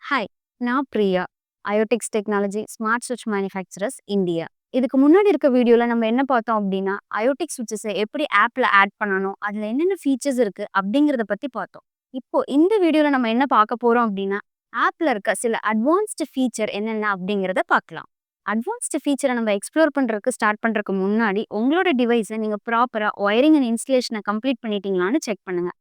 Hi, நான் Priya. Iotics Technology Smart Switch Manufacturers India. இதுக்கு முன்னாடி இருக்க வீடியோல நம்ம என்ன பார்த்தோம் அப்படின்னா, Iotics switches எப்படி ஆப்ல ஆட் பண்ணணும், அதுல என்னென்ன ஃபீச்சர்ஸ் இருக்கு அப்படிங்கிறத பத்தி பார்த்தோம். இப்போ இந்த வீடியோல நம்ம என்ன பார்க்க போறோம் அப்படின்னா, ஆப்ல இருக்க சில அட்வான்ஸ்டு ஃபீச்சர் என்னென்ன அப்படிங்கிறத பார்க்கலாம். அட்வான்ஸ்டு ஃபீச்சரை நம்ம எக்ஸ்ப்ளோர் பண்றதுக்கு ஸ்டார்ட் பண்றதுக்கு முன்னாடி, உங்களோட டிவைஸை நீங்க ப்ராப்பரா ஒயரிங் அண்ட் இன்ஸ்டலேஷனை கம்ப்ளீட் பண்ணிட்டீங்களான்னு செக் பண்ணுங்க.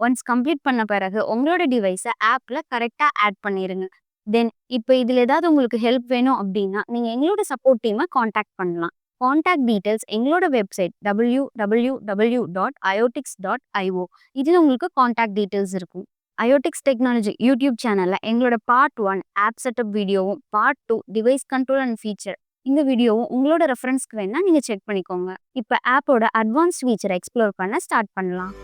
ஒன்ஸ் கம்ப்ளீட் பண்ண பிறகு உங்களோட டிவைஸை ஆப்ல கரெக்டா ஆட் பண்ணிருங்க. தென் இப்போ இதுல ஏதாவது உங்களுக்கு ஹெல்ப் வேணும் அப்படின்னா நீங்க எங்களோட சப்போர்ட் டீமை காண்டாக்ட் பண்ணலாம். காண்டாக்ட் டீடைல்ஸ் எங்களோட வெப்சைட் www.iotics.io. இதுல உங்களுக்கு காண்டாக்ட் டீடைல்ஸ் இருக்கும். Iotics டெக்னாலஜி யூடியூப் சேனல்ல எங்களோட பார்ட் 1 ஆப் செட்டப் வீடியோவும், part 2 device control and feature இந்த வீடியோவும் உங்களோட ரெஃபரன்ஸ்க்கு வேணா நீங்க செக் பண்ணிக்கோங்க. இப்போ ஆப்போட அட்வான்ஸ் ஃபீச்சரை எக்ஸ்ப்ளோர் பண்ண ஸ்டார்ட் பண்ணலாம்.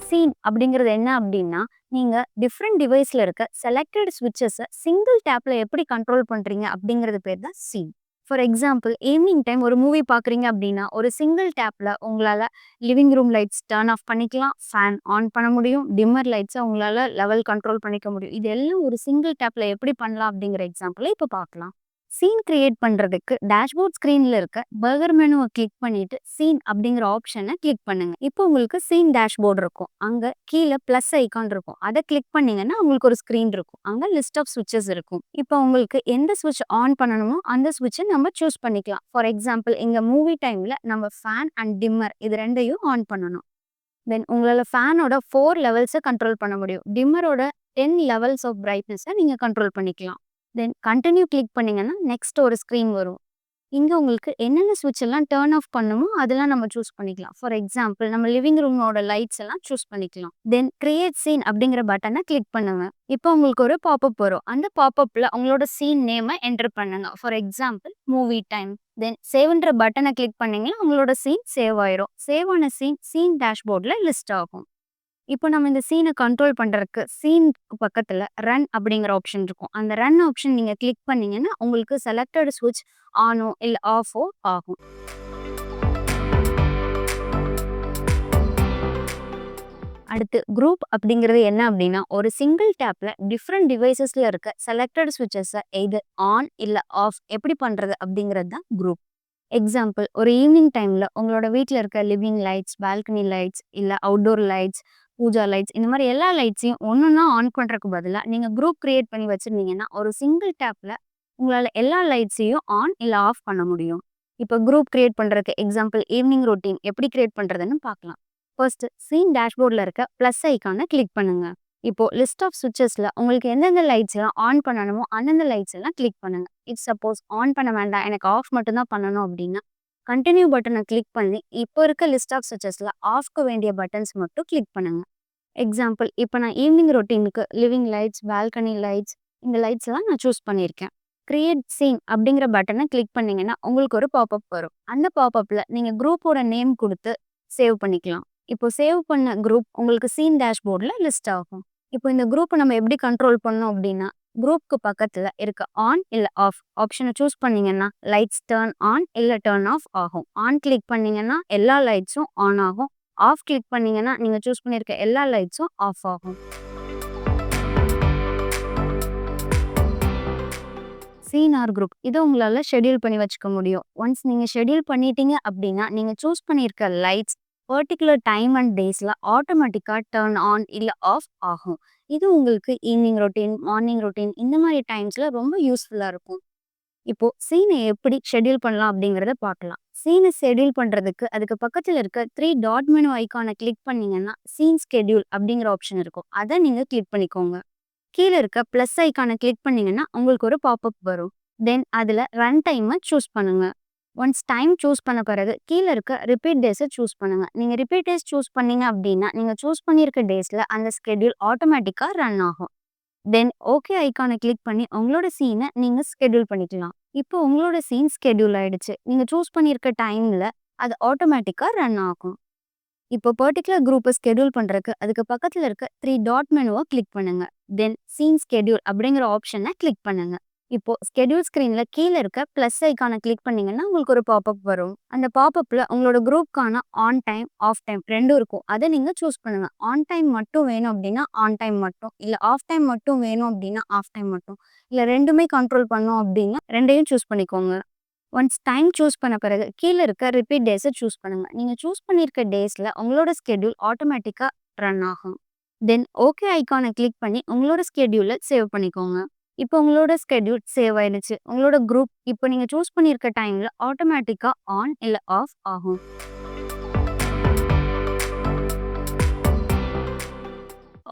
சீன் அப்படிங்கிறது என்ன அப்படின்னா, நீங்க டிஃப்ரெண்ட் டிவைஸ்ல இருக்க செலக்டட் ஸ்விட்சஸை சிங்கிள் டேப்ல எப்படி கண்ட்ரோல் பண்றீங்க அப்படிங்கிறது பேர் தான் scene. For example, evening time ஒரு மூவி பார்க்குறீங்க அப்படின்னா, ஒரு சிங்கிள் டேப்ல உங்களால living room lights turn off பண்ணிக்கலாம், ஃபேன் ஆன் பண்ண முடியும், டிம்மர் லைட்ஸை உங்களால லெவல் கண்ட்ரோல் பண்ணிக்க முடியும். இது எல்லாம் ஒரு சிங்கிள் டேப்ல எப்படி பண்ணலாம் அப்படிங்கிற எக்ஸாம்பிளை இப்போ பார்க்கலாம். சீன் கிரியேட் பண்றதுக்கு டேஷ்போர்ட் ஸ்க்ரீன்ல இருக்க பர்கர் மெனுவை கிளிக் பண்ணிட்டு சீன் அப்படிங்கிற ஆப்ஷனை கிளிக் பண்ணுங்க. இப்போ உங்களுக்கு சீன் டேஷ்போர்ட் இருக்கும். அங்க கீழே பிளஸ் ஐகான் இருக்கும். அதை கிளிக் பண்ணீங்கன்னா உங்களுக்கு ஒரு ஸ்க்ரீன் இருக்கும். அங்க லிஸ்ட் ஆஃப் ஸ்விட்சஸ் இருக்கும். இப்போ உங்களுக்கு எந்த ஸ்விட்ச் ஆன் பண்ணணுமோ அந்த ஸ்விட்சை நம்ம சூஸ் பண்ணிக்கலாம். ஃபார் எக்ஸாம்பிள், இங்க மூவி டைம்ல நம்ம ஃபேன் அண்ட் டிம்மர் இது ரெண்டையும் ஆன் பண்ணணும். தென் உங்களால ஃபேனோட 4 லெவல்ஸை கண்ட்ரோல் பண்ண முடியும். டிம்மரோட 10 லெவல்ஸ் ஆஃப் பிரைட்னஸை நீங்க கண்ட்ரோல் பண்ணிக்கலாம். தென் கண்டினியூ கிளிக் பண்ணீங்கன்னா நெக்ஸ்ட் ஒரு ஸ்க்ரீன் வரும். இங்க உங்களுக்கு என்னென்ன ஸ்விட்ச் எல்லாம் டர்ன் ஆஃப் பண்ணுமோ அதெல்லாம் நம்ம சூஸ் பண்ணிக்கலாம். ஃபார் எக்ஸாம்பிள், நம்ம லிவிங் ரூமோட லைட்ஸ் எல்லாம் சூஸ் பண்ணிக்கலாம். தென் கிரியேட் சீன் அப்படிங்கிற பட்டனை கிளிக் பண்ணுங்க. இப்போ உங்களுக்கு ஒரு பாப்அப் வரும். அந்த பாப்அப்ல உங்களோட சீன் நேமை என்டர் பண்ணுங்க. For example, movie time. Then சேவ்ன்ற பட்டனை கிளிக் பண்ணீங்கன்னா உங்களோட சீன் சேவ் ஆயிரும். சேவ் ஆன சீன் டேஷ்போர்ட்ல லிஸ்ட் ஆகும். இப்போ நம்ம இந்த சீனை கண்ட்ரோல் பண்றதுக்கு சீனுக்கு பக்கத்துல ரன் அப்படிங்கிற ஆப்ஷன் இருக்கும். அந்த ரன் ஆப்ஷன் நீங்க கிளிக் பண்ணீங்கன்னா உங்களுக்கு செலக்டட் ஸ்விட்ச் ஆனோ இல்ல ஆஃபோ ஆகும். அடுத்து குரூப் அப்படிங்கிறது என்ன அப்படின்னா, ஒரு சிங்கிள் டேப்ல டிஃப்ரெண்ட் டிவைசஸ்ல இருக்க செலக்டட் ஸ்விட்சஸை எய்தர் ஆன் இல்ல ஆஃப் எப்படி பண்றது அப்படிங்கிறது தான் குரூப். எக்ஸாம்பிள், ஒரு ஈவினிங் டைம்ல உங்களோட வீட்டில் இருக்க லிவிங் லைட்ஸ், பால்கனி லைட்ஸ், இல்லை அவுட்டோர் லைட்ஸ், பூஜா லைட்ஸ், இந்த மாதிரி எல்லா லைட்ஸையும் ஒன்றுன்னா ஆன் பண்ணுறதுக்கு பதிலாக நீங்கள் குரூப் கிரியேட் பண்ணி வச்சுருந்தீங்கன்னா ஒரு சிங்கிள் டேப்பில் உங்களால் எல்லா லைட்ஸையும் ஆன் இல்லை ஆஃப் பண்ண முடியும். இப்போ குரூப் கிரியேட் பண்ணுறதுக்கு எக்ஸாம்பிள் ஈவினிங் ரொட்டீன் எப்படி கிரியேட் பண்ணுறதுன்னு பார்க்கலாம். ஃபர்ஸ்ட், சீன் டேஷ்போர்டில் இருக்க ப்ளஸ் ஐக்கானை கிளிக் பண்ணுங்க. இப்போ லிஸ்ட் ஆஃப் சுவிச்சஸ்ல உங்களுக்கு எந்தெந்த லைட்ஸ் எல்லாம் ஆன் பண்ணணுமோ அந்தந்த லைட்ஸ் எல்லாம் கிளிக் பண்ணுங்க. இஃப் சப்போஸ் ஆன் பண்ண வேண்டாம், எனக்கு ஆஃப் மட்டும் தான் பண்ணணும் அப்படின்னா கண்டினியூ பட்டனை கிளிக் பண்ணி இப்போ இருக்க லிஸ்ட் ஆஃப் சுவிச்சஸ்ல ஆஃப்க்கு வேண்டிய பட்டன்ஸ் மட்டும் கிளிக் பண்ணுங்க. எக்ஸாம்பிள், இப்போ நான் ஈவினிங் ரொட்டீனுக்கு லிவிங் லைட்ஸ், பால்கனி லைட்ஸ், இந்த லைட்ஸ் எல்லாம் நான் சூஸ் பண்ணியிருக்கேன். கிரியேட் சீன் அப்படிங்கிற பட்டனை கிளிக் பண்ணீங்கன்னா உங்களுக்கு ஒரு பாப்அப் வரும். அந்த பாப்அப்ல நீங்க குரூப்போட நேம் கொடுத்து சேவ் பண்ணிக்கலாம். இப்போ சேவ் பண்ண குரூப் உங்களுக்கு சீன் டேஷ்போர்டில் லிஸ்ட் ஆகும். இப்போ இந்த குரூப்பை நம்ம எப்படி கண்ட்ரோல் பண்ணோம் அப்படின்னா, குரூப்க்கு பக்கத்துல இருக்க ஆன் இல்ல ஆஃப் ஆப்ஷனை சூஸ் பண்ணீங்கன்னா லைட்ஸ் டர்ன் ஆன் இல்ல டர்ன் ஆஃப் ஆகும். ஆன் கிளிக் பண்ணீங்கன்னா எல்லா லைட்ஸும் ஆன் ஆகும். ஆஃப் கிளிக் பண்ணீங்கன்னா நீங்க சூஸ் பண்ணியிருக்க எல்லா லைட்ஸும் ஆஃப் ஆகும். சீன் ஆர் குரூப் இதை உங்களால ஷெட்யூல் பண்ணி வச்சுக்க முடியும். ஒன்ஸ் நீங்க ஷெட்யூல் பண்ணிட்டீங்க அப்படின்னா நீங்க சூஸ் பண்ணியிருக்க லைட்ஸ் பர்டிகுலர் டைம் அண்ட் டேஸ்ல ஆட்டோமேட்டிக்கா டர்ன் ஆன் இல்ல ஆஃப் ஆகும். இது உங்களுக்கு ஈவினிங் ரொட்டீன், மார்னிங் ரொட்டீன் இந்த மாதிரி டைம்ஸ்ல ரொம்ப யூஸ்ஃபுல்லா இருக்கும். இப்போ சீனை எப்படி ஷெட்யூல் பண்ணலாம் அப்படிங்கிறத பார்க்கலாம். சீனை ஷெட்யூல் பண்றதுக்கு அதுக்கு பக்கத்துல இருக்க 3 டாட் மெனு ஐக்கானை கிளிக் பண்ணீங்கன்னா சீன் ஸ்கெட்யூல் அப்படிங்கிற ஆப்ஷன் இருக்கும். அதை நீங்க கிளிக் பண்ணிக்கோங்க. கீழே இருக்க பிளஸ் ஐக்கானை கிளிக் பண்ணீங்கன்னா உங்களுக்கு ஒரு பாப்அப் வரும். தென் அதுல ரன் டைமை சூஸ் பண்ணுங்க. ஒன்ஸ் டைம் சூஸ் பண்ண பிறகு கீழே இருக்க ரிப்பீட் டேஸை சூஸ் பண்ணுங்க. நீங்க ரிப்பீட் டேஸ் சூஸ் பண்ணீங்க அப்படின்னா நீங்க சூஸ் பண்ணியிருக்க டேஸ்ல அந்த ஸ்கெட்யூல் ஆட்டோமேட்டிக்கா ரன் ஆகும். தென் ஓகே ஐக்கானை கிளிக் பண்ணி உங்களோட சீனை நீங்க ஸ்கெட்யூல் பண்ணிக்கலாம். இப்போ உங்களோட சீன் ஸ்கெட்யூல் ஆயிடுச்சு. நீங்க சூஸ் பண்ணியிருக்க டைம்ல அது ஆட்டோமேட்டிக்கா ரன் ஆகும். இப்போ பர்டிகுலர் குரூப்பை ஸ்கெட்யூல் பண்றதுக்கு அதுக்கு பக்கத்துல இருக்க 3 டாட் மெனுவை கிளிக் பண்ணுங்க. தென் சீன் ஸ்கெட்யூல் அப்படிங்கிற ஆப்ஷனை கிளிக் பண்ணுங்க. இப்போ ஸ்கெட்யூல் ஸ்க்ரீன்ல கீழ இருக்க பிளஸ் ஐகான கிளிக் பண்ணீங்கன்னா, உங்களுக்கு ஒரு பாப்பப் வரும். அந்த பாப்பப்ல உங்களோட குரூப்க்கான ஆன் டைம், ஆஃப் டைம் 2ம் இருக்கும். அத நீங்க சூஸ் பண்ணுங்க. ஆன் டைம் மட்டும் வேணும் அப்டின்னா, ஆன் டைம் மட்டும். இல்ல ஆஃப் டைம் மட்டும் வேணும் அப்டின்னா, ஆஃப் டைம் மட்டும். இல்ல 2மே கண்ட்ரோல் பண்ணணும் அப்டின்னா, 2யும் சூஸ் பண்ணிக்கோங்க. ஒன்ஸ் டைம் சூஸ் பண்ண பிறகு, கீழ இருக்க ரிப்பீட் டேஸ சூஸ் பண்ணுங்க. நீங்க சூஸ் பண்ணியிருக்க டேஸ்ல உங்களோட ஸ்கெட்யூல் ஆட்டோமேட்டிக்கா ரன் ஆகும். தென் ஓகே ஐகான கிளிக் பண்ணி உங்களோட ஸ்கெட்யூல சேவ் பண்ணிக்கோங்க. இப்போ உங்களோட ஸ்கெட்யூல் சேவ் ஆயிடுச்சு. உங்களோட குரூப் இப்போ நீங்க சூஸ் பண்ணியிருக்க டைம்ல ஆட்டோமேட்டிக்கா ஆன் இல்ல ஆஃப் ஆகும்.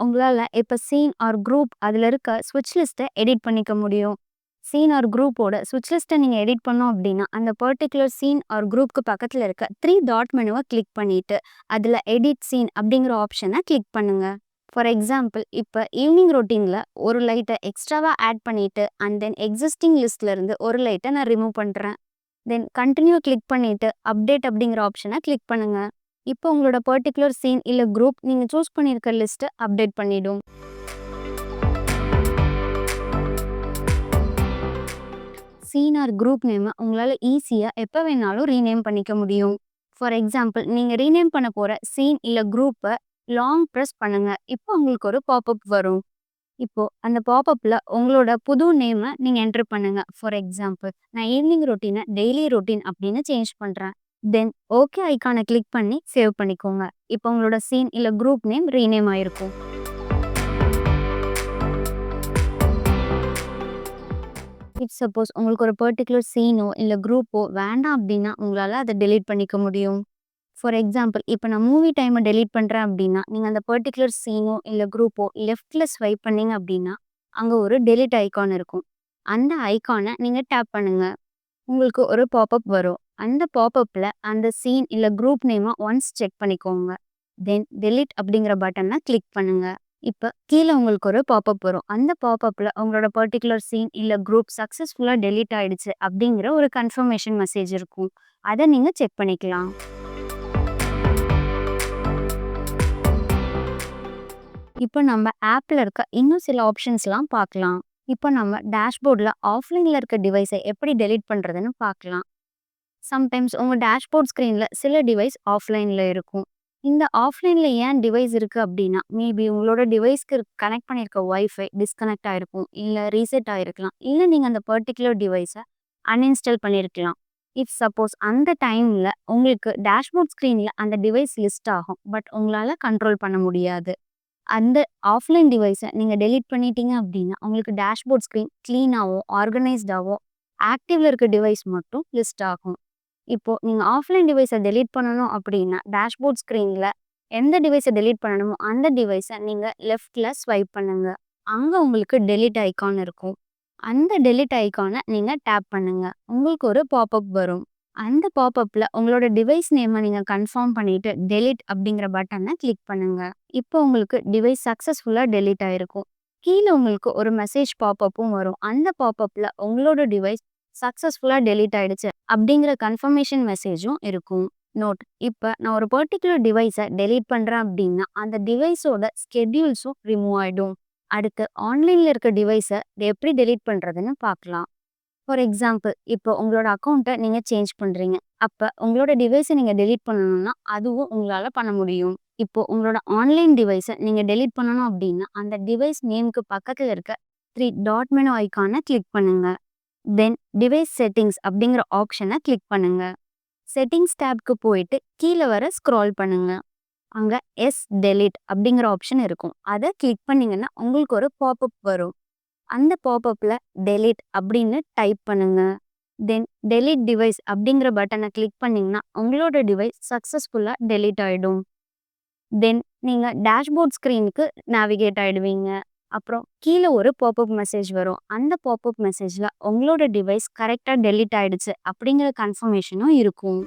உங்களால இப்ப சீன் ஆர் குரூப் அதுல இருக்க ஸ்விட்ச் லிஸ்ட்ட எடிட் பண்ணிக்க முடியும். சீன் ஆர் குரூப்போட ஸ்விட்ச் லிஸ்ட்ட நீங்க எடிட் பண்ணோம் அப்டின்னா, அந்த பர்ட்டிகுலர் சீன் ஆர் குரூப்க்கு பக்கத்துல இருக்க 3 டாட் மெனுவ கிளிக் பண்ணிட்டு, அதுல எடிட் சீன் அப்டிங்கிற ஆப்ஷன கிளிக் பண்ணுங்க. ஃபார் எக்ஸாம்பிள், இப்ப ஈவ்னிங் ரொட்டீன்ல ஒரு லைட்ட எக்ஸ்ட்ராவா ஆட் பண்ணிட்டு, அண்ட் தென் எக்ஸிஸ்டிங் லிஸ்ட்ல இருந்து ஒரு லைட்ட நான் ரிமூவ் பண்றேன். தென் கன்டின்யூ கிளிக் பண்ணிட்டு, அப்டேட் அப்டிங்கிற ஆப்ஷன கிளிக் பண்ணுங்க. இப்போ உங்களோட பர்ட்டிகுலர் சீன் இல்ல குரூப் நீங்க சூஸ் பண்ணியிருக்க லிஸ்ட்ட அப்டேட் பண்ணிடும். சீன் ஆர் குரூப் நேம உங்களால ஈஸியா எப்ப வேணாலும் ரீநேம் பண்ணிக்க முடியும். ஃபார் எக்ஸாம்பிள், நீங்க ரீநேம் பண்ண போற சீன் இல்ல குரூப்ப லாங் பிரஸ் பண்ணுங்க. இப்போ உங்களுக்கு ஒரு பாப்பப் வரும். இப்போ அந்த பாப்பப்ல உங்களோட புது நேம நீங்க என்டர் பண்ணுங்க. ஃபார் எக்ஸாம்பிள், நான் ஈவினிங் ரொட்டீன டெய்லி ரொட்டீன் அப்படின்னு சேஞ்ச் பண்றேன். தென் ஓகே ஐகான கிளிக் பண்ணி சேவ் பண்ணிக்கோங்க. இப்போ உங்களோட சீன் இல்ல குரூப் நேம் ரீநேம் ஆயிருக்கும். இஃப் சப்போஸ் உங்களுக்கு ஒரு பர்ட்டிகுலர் சீனோ இல்ல குரூப்போ வேண்டாம் அப்படின்னா, உங்களால அத டெலீட் பண்ணிக்க முடியும். ஃபார் எக்ஸாம்பிள், இப்ப நான் மூவி டைம டெலீட் பண்றேன் அப்படின்னா, நீங்க அந்த பர்ட்டிகுலர் சீனோ இல்ல குரூப்போ லெஃப்ட்ல ஸ்வைப் பண்ணீங்க அப்படின்னா, அங்க ஒரு டெலீட் ஐகான் இருக்கும். அந்த ஐகான நீங்க டேப் பண்ணுங்க. உங்களுக்கு ஒரு பாப்பப் வரும். அந்த பாப்பப்ல அந்த சீன் இல்ல குரூப் நேம ஒன்ஸ் செக் பண்ணிக்கோங்க. தென் டெலீட் அப்படிங்கிற பட்டன கிளிக் பண்ணுங்க. இப்ப கீழ உங்களுக்கு ஒரு பாப்பப் வரும். அந்த பாப்பப்ல உங்களோட பர்ட்டிகுலர் சீன் இல்ல குரூப் சக்சஸ்ஃபுல்லா டெலீட் ஆயிடுச்சு அப்படிங்கிற ஒரு கன்ஃபர்மேஷன் மெசேஜ் இருக்கும். அத நீங்க செக் பண்ணிக்கலாம். இப்ப நம்ம ஆப்ல இருக்க இன்னும் சில ஆப்ஷன்ஸ்லாம் பார்க்கலாம். இப்ப நம்ம டேஷ்போர்ட்ல ஆஃப்லைன்ல இருக்க டிவைஸை எப்படி டெலீட் பண்றதுன்னு பார்க்கலாம். சம்டைம்ஸ் உங்க டேஷ்போர்ட் ஸ்க்ரீன்ல சில டிவைஸ் ஆஃப்லைன்ல இருக்கும். இந்த ஆஃப்லைன்ல ஏன் டிவைஸ் இருக்கு அப்படின்னா, மேபி உங்களோட டிவைஸ்க்கு கனெக்ட் பண்ணியிருக்க வைஃபை டிஸ்கனெக்ட் ஆயிருக்கும். இல்ல ரீசெட் ஆயிருக்கலாம். இல்ல நீங்க அந்த பர்ட்டிகுலர் டிவைஸ அன்இன்ஸ்டால் பண்ணியிருக்கலாம். இஃப் சப்போஸ் அந்த டைம்ல உங்களுக்கு டேஷ்போர்ட் ஸ்க்ரீன்ல அந்த டிவைஸ் லிஸ்ட் ஆகும். பட் உங்களால கண்ட்ரோல் பண்ண முடியாது. அந்த ஆஃப்லைன் டிவைஸ நீங்க டெலீட் பண்ணிட்டீங்க அப்படின்னா, உங்களுக்கு டேஷ்போர்ட் ஸ்க்ரீன் கிளீனாவோ, ஆர்கனைஸ்டாவோ ஆக்டிவ்ல இருக்க டிவைஸ் மட்டும் லிஸ்ட் ஆகும். இப்போ நீங்க ஆஃப்லைன் டிவைஸ டெலீட் பண்ணணும் அப்படின்னா, டேஷ்போர்ட் ஸ்க்ரீன்ல எந்த டிவைஸ டெலீட் பண்ணணுமோ, அந்த டிவைஸ நீங்க லெஃப்ட்ல ஸ்வைப் பண்ணுங்க. அங்க உங்களுக்கு டெலீட் ஐகான் இருக்கும். அந்த டெலீட் ஐகான நீங்க டேப் பண்ணுங்க. உங்களுக்கு ஒரு பாப்பப் வரும். அந்த பாப்பப்ல உங்களோட டிவைஸ் நேம நீங்க கன்ஃபார்ம் பண்ணிட்டு, டெலீட் அப்படிங்கிற பட்டன கிளிக் பண்ணுங்க. இப்போ உங்களுக்கு டிவைஸ் சக்சஸ்ஃபுல்லா டெலீட் ஆயிருக்கும். கீழ உங்களுக்கு ஒரு மெசேஜ் பாப்பப்பும் வரும். அந்த பாப்பப்ல உங்களோட டிவைஸ் சக்சஸ்ஃபுல்லா டெலீட் ஆயிடுச்சு அப்படிங்கிற கன்ஃபர்மேஷன் மெசேஜும் இருக்கும். நோட்: இப்ப நான் ஒரு பர்ட்டிகுலர் டிவைஸ டெலீட் பண்றேன் அப்படின்னா, அந்த டிவைஸோட ஸ்கெட்யூல்ஸும் ரிமூவ் ஆயிடும். அடுத்து ஆன்லைன்ல இருக்க டிவைஸ எப்படி டெலீட் பண்றதுன்னு பார்க்கலாம். ஃபார் எக்ஸாம்பிள், இப்போ உங்களோட அக்கவுண்ட்ட நீங்க சேஞ்ச் பண்றீங்க. அப்ப உங்களோட டிவைஸ நீங்க டெலீட் பண்ணணும்னா, அதுவும் உங்களால பண்ண முடியும். இப்போ உங்களோட ஆன்லைன் டிவைஸ நீங்க டெலீட் பண்ணணும் அப்படின்னா, அந்த டிவைஸ் நேம்க்கு பக்கத்துல இருக்க 3 டாட் மெனு ஐகான கிளிக் பண்ணுங்க. தென் டிவைஸ் செட்டிங்ஸ் அப்படிங்கிற ஆப்ஷன கிளிக் பண்ணுங்க. செட்டிங்ஸ் டேப்க்கு போயிட்டு கீழ வர ஸ்க்ரால் பண்ணுங்க. அங்க டெலீட் அப்படிங்கிற ஆப்ஷன் இருக்கும். அத கிளிக் பண்ணீங்கன்னா, உங்களுக்கு ஒரு பாப்பப் வரும். அந்த பாப்பப்ல டெலீட் அப்படின்னு டைப் பண்ணுங்க. தென் டெலீட் டிவைஸ் அப்படிங்கிற பட்டன கிளிக் பண்ணீங்கன்னா, உங்களோட டிவைஸ் சக்சஸ்ஃபுல்லா டெலீட் ஆயிடும். தென் நீங்க டேஷ்போர்ட் ஸ்க்ரீனுக்கு நேவிகேட் ஆயிடுவீங்க. அப்புறம் கீழ ஒரு பாப்பப் மெசேஜ் வரும். அந்த பாப்பப் மெசேஜ்ல உங்களோட டிவைஸ் கரெக்ட்டா டெலீட் ஆயிடுச்சு அப்படிங்கிற கன்ஃபர்மேஷனும் இருக்கும்.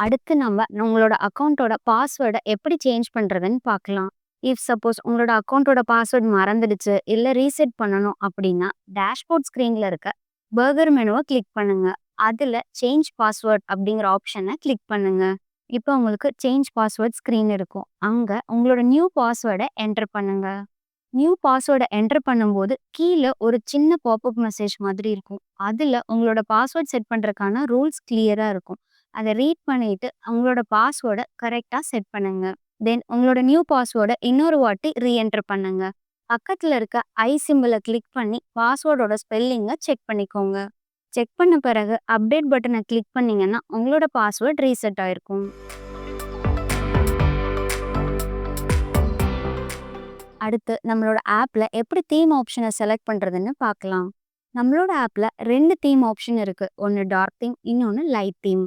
அடுத்து நம்ம உங்களோட அக்கவுண்டோட பாஸ்வேர்ட எப்படி சேஞ்ச் பண்றதுன்னு பார்க்கலாம். இஃப் சப்போஸ் உங்களோட அக்கவுண்டோட பாஸ்வேர்ட் மறந்துடுச்சு, இல்ல ரீசெட் பண்ணணும் அப்படின்னா, டேஷ்போர்ட் ஸ்க்ரீன்ல இருக்க பர்கர் மெனுவ கிளிக் பண்ணுங்க. அதுல சேஞ்ச் பாஸ்வேர்ட் அப்படிங்கிற ஆப்ஷன கிளிக் பண்ணுங்க. இப்போ உங்களுக்கு சேஞ்ச் பாஸ்வேர்ட் ஸ்க்ரீன் இருக்கும். அங்க உங்களோட நியூ பாஸ்வேர்ட என்டர் பண்ணுங்க. நியூ பாஸ்வேர்ட என்டர் பண்ணும்போது கீழ ஒரு சின்ன பாப்பப் மெசேஜ் மாதிரி இருக்கும். அதுல உங்களோட பாஸ்வேர்ட் செட் பண்றதுக்கான ரூல்ஸ் கிளியரா இருக்கும். அத ரீட் பண்ணிட்டு உங்களோட பாஸ்வேர்ட கரெக்ட்டா செட் பண்ணுங்க. தென் உங்களோட நியூ பாஸ்வேர்ட இன்னொரு வாட்டி ரீஎன்டர் பண்ணுங்க. பக்கத்துல இருக்க சிம்பல கிளிக் பண்ணி பாஸ்வேர்டோட ஸ்பெல்லிங்க செக் பண்ணிக்கோங்க. செக் பண்ண பிறகு அப்டேட் பட்டன கிளிக் பண்ணீங்கன்னா உங்களோட பாஸ்வேர்ட் ரீசெட் ஆயிருக்கும். அடுத்து நம்மளோட ஆப்ல எப்படி தீம் ஆப்ஷனை செலக்ட் பண்றதுன்னு பார்க்கலாம். நம்மளோட ஆப்ல 2 தீம் ஆப்ஷன் இருக்கு. ஒன்னு டார்க் தீம், இன்னொன்னு லைட் தீம்.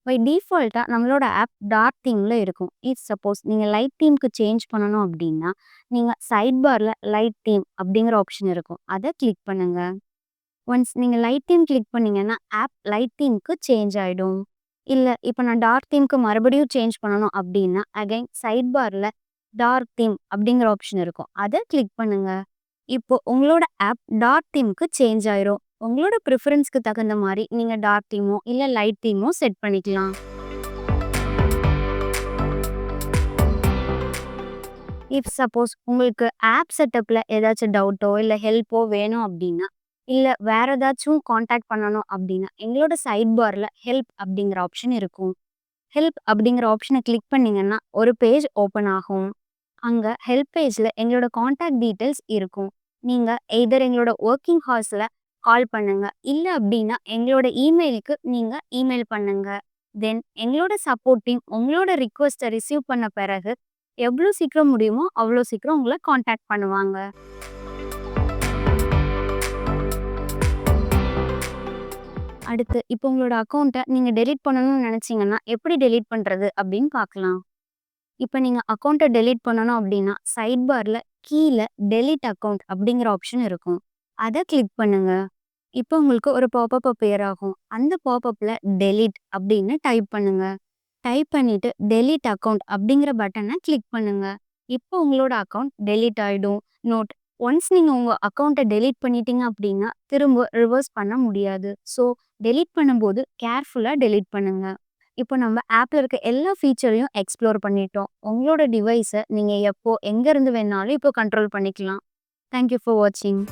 பை டிஃபால்ட்டா நம்மளோட ஆப் டார்க் தீம்ல இருக்கும். இஃப் சப்போஸ் நீங்க லைட் தீம்க்கு சேஞ்ச் பண்ணணும் அப்படின்னா, நீங்க சைட் பார்ல லைட் தீம் அப்படிங்கிற ஆப்ஷன் இருக்கும். அத கிளிக் பண்ணுங்க. ஒன்ஸ் நீங்க லைட் தீம் கிளிக் பண்ணீங்கன்னா, ஆப் லைட் தீம்க்கு சேஞ்ச் ஆயிடும். இல்ல இப்ப நான் டார்க் தீம்க்கு மறுபடியும் சேஞ்ச் பண்ணணும் அப்படின்னா, அகைன் சைட் பார்ல டார்க் தீம் அப்படிங்கிற ஆப்ஷன் இருக்கும். அத கிளிக் பண்ணுங்க. இப்போ உங்களோட ஆப் டார்க் தீம்க்கு சேஞ்ச் ஆயிரும். உங்களோட பிரிஃபரன்ஸ்க்கு தகுந்த மாரி நீங்க டார்க் தீமோ, இல்ல லைட் தீமோ செட் பண்ணிக்கலாம். இஃப் சப்போஸ் உங்களுக்கு ஆப் செட்டப்ல ஏதாச்சும் டவுட்டோ, இல்ல ஹெல்ப்போ வேணும் அப்படின்னா, இல்ல வேற ஏதாச்சும் கான்டாக்ட் பண்ணணும் அப்படின்னா, எங்களோட சைட் பார்ல ஹெல்ப் அப்படிங்கிற ஆப்ஷன் இருக்கும். ஹெல்ப் அப்படிங்கிற ஆப்ஷன கிளிக் பண்ணீங்கன்னா, ஒரு பேஜ் ஓப்பன் ஆகும். அங்க ஹெல்ப் பேஜ்ல எங்களோட கான்டாக்ட் டீட்டெயில்ஸ் இருக்கும். நீங்க எய்தர் எங்களோட வொர்க்கிங் ஹார்ஸ்ல கால் பண்ணுங்க. இல்ல அப்படின்னா எங்களோட இமெயிலுக்கு நீங்க இமெயில் பண்ணுங்க. தென் எங்களோட சப்போர்ட் டீம் உங்களோட ரிக்வெஸ்ட்ட ரிசீவ் பண்ண பிறகு, எவ்ளோ சீக்கிரம் முடியுமோ அவ்ளோ சீக்கிரம் உங்கள கான்டாக்ட் பண்ணுவாங்க. அடுத்து இப்போ உங்களோட அக்கவுண்ட்ட நீங்க டெலீட் பண்ணணும்னு நெனச்சீங்கன்னா, எப்படி டெலீட் பண்றது அப்படின்னு பார்க்கலாம். இப்ப நீங்க அக்கவுண்ட்ட டெலீட் பண்ணணும் அப்படின்னா, சைட் பார்ல கீழ டெலீட் அக்கவுண்ட் அப்படிங்கிற ஆப்ஷன் இருக்கும். அத கிளிக் பண்ணுங்க. இப்போ உங்களுக்கு ஒரு பாப்பப் அப்பியர் ஆகும். அந்த பாப்பப்ல டெலீட் அப்படின்னு டைப் பண்ணுங்க. டைப் பண்ணிட்டு டெலீட் அக்கவுண்ட் அப்படிங்கிற பட்டன கிளிக் பண்ணுங்க. இப்போ உங்களோட அக்கவுண்ட் டெலீட் ஆயிடும். நோட் ஒன்ஸ் நீங்க உங்க அக்கவுண்ட்ட டெலீட் பண்ணிட்டீங்க அப்படின்னா, திரும்ப ரிவர்ஸ் பண்ண முடியாது. ஸோ டெலீட் பண்ணும்போது கேர்ஃபுல்லா டெலீட் பண்ணுங்க. இப்போ நம்ம ஆப்ல இருக்க எல்லா ஃபீச்சரையும் எக்ஸ்ப்ளோர் பண்ணிட்டோம். உங்களோட டிவைஸ நீங்க எப்போ, எங்க இருந்து வேணாலும் இப்போ கண்ட்ரோல் பண்ணிக்கலாம். தேங்க் யூ ஃபார் வாட்சிங்.